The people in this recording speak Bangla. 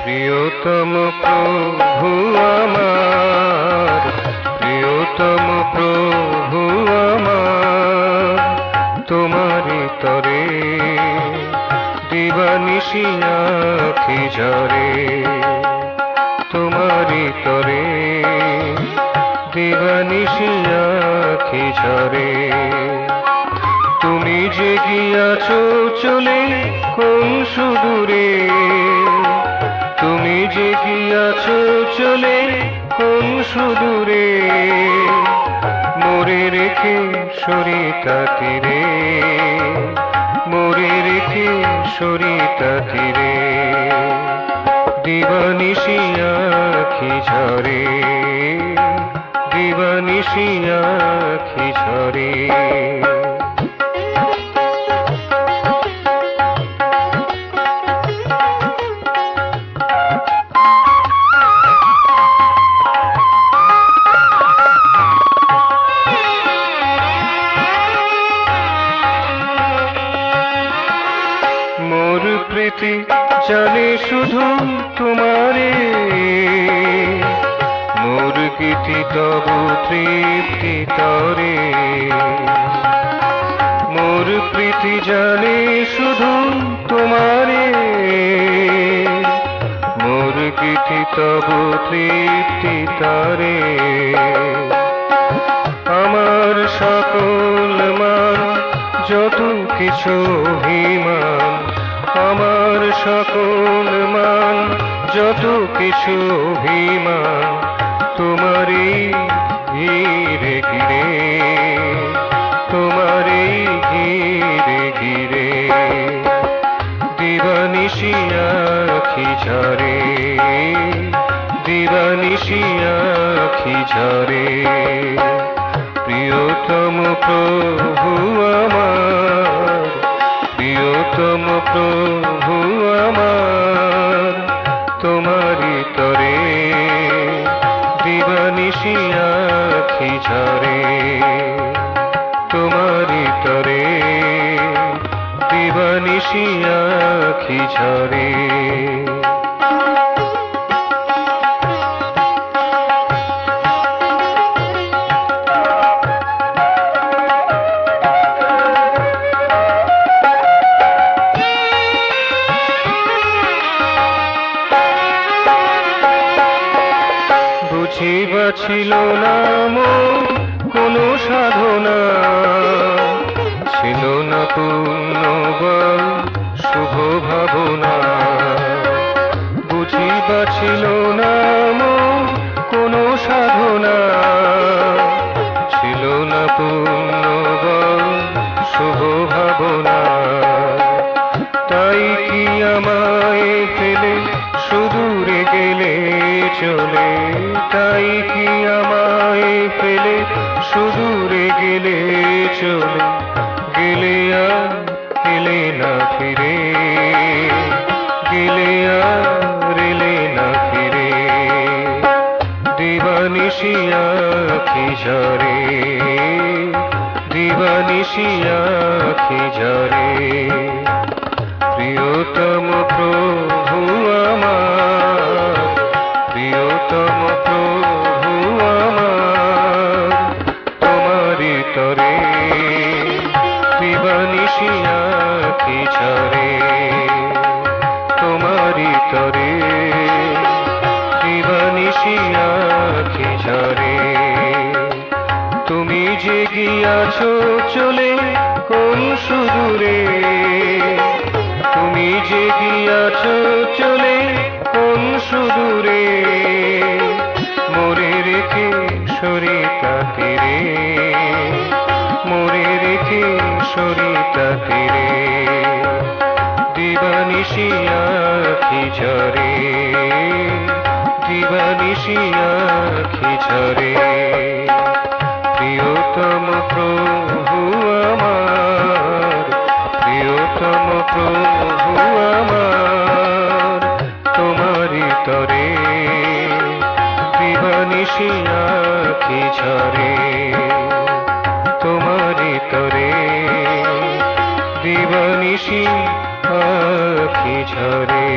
প্রিয়তম প্রভু আমার, প্রিয়তম প্রভু আমার, তোমারি তরে দিবানিশি আঁখি ঝরে, তোমারি তরে দিবানিশি আঁখি ঝরে। তুমি যে গিয়াছো চলে কোন সুদূরে, তুমি যে গিয়াছো চলে কোন সুদূরে, মোরে রেখে সরিতা তীরে, মোরে রেখে সরিতা তীরে, দিবানিশি আঁখি ঝরে, দিবানিশি আঁখি ঝরে। মোর প্রীতি জানে শুধু তোমারে, মোর গীতি তবু তৃপ্তি তরে, মোর প্রীতি জানে শুধু তোমারে, মোর গীতি তবু তৃপ্তি তরে। আমার সকল মান যত কিছু অভিমান, আমার সকল মান যত কিছু অভিমান, তোমারই ঘিরে ঘিরে, তোমারই ঘিরে ঘিরে, দিবানিশি আঁখি ঝরে, দিবানিশি আঁখি ঝরে। প্রিয়তম প্রভু আমার, প্রিয়তম প্রভু আমার, তোমারি তরে দিবানিশি আঁখি ঝরে, তোমারি তরে দিবানিশি আঁখি ঝরে। বুঝিবা ছিল না মোর কোনো সাধনা, ছিল না পূর্ণ বল শুভ ভাবনা, বুঝিবা ছিল না মোর কোনো সাধনা, ছিল না পূর্ণ বল শুভ ভাবনা। তাই কি আমায় ফেলে সুদূরে গেলে চলে, তাই কি আমায় ফেলে সুদূরে গেলে চলে, গেলে আর এলে না ফিরে, গেলে আর এলে না ফিরে, দিবানিশি আঁখি ঝরে, দিবানিশি আঁখি ঝরে। প্রিয়তম প্রভু আমার, প্রিয়তম প্রভু আমার, তোমারি তরে দিবানিশি আঁখি ঝরে, তোমারি তরে দিবানিশি আঁখি ঝরে। তুমি যে গিয়াছো চলে কোন সুদূরে, তুমি যে গিয়াছো চলে কোন সুদূরে, মোরে রেখে সরিতা তীরে, মোরে রেখে সরিতা তীরে, দিবানিশি আঁখি ঝরে, দিবানিশি আঁখি ঝরে। প্রিয়তম প্রভু আমার, তোমারি তরে দিবানিশি আঁখি ঝরে, তোমারি তরে দিবানিশি আঁখি ঝরে।